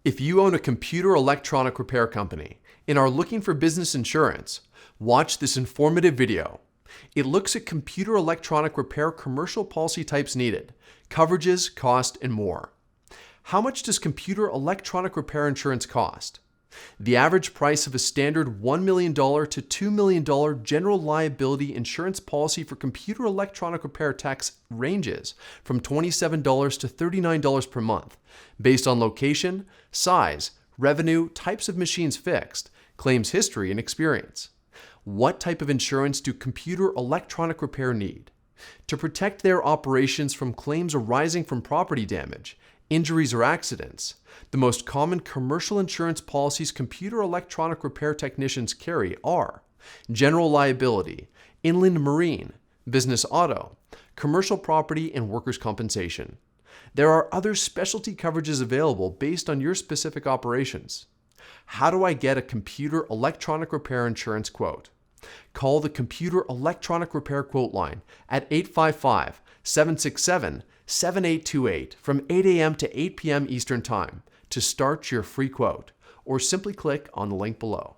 If you own a computer electronic repair company and are looking for business insurance, watch this informative video. It looks at computer electronic repair commercial policy types needed, coverages, cost, and more. How much does computer electronic repair insurance cost? The average price of a standard $1 million to $2 million general liability insurance policy for computer electronic repair techs ranges from $27 to $39 per month, based on location, size, revenue, types of machines fixed, claims history, and experience. What type of insurance do computer electronic repair need? To protect their operations from claims arising from property damage, injuries, or accidents, the most common commercial insurance policies computer electronic repair technicians carry are general liability, inland marine, business auto, commercial property, and workers' compensation. There are other specialty coverages available based on your specific operations. How do I get a computer electronic repair insurance quote? Call the Computer Electronic Repair Quote Line at 855-767-7828 from 8 a.m. to 8 p.m. Eastern Time to start your free quote, or simply click on the link below.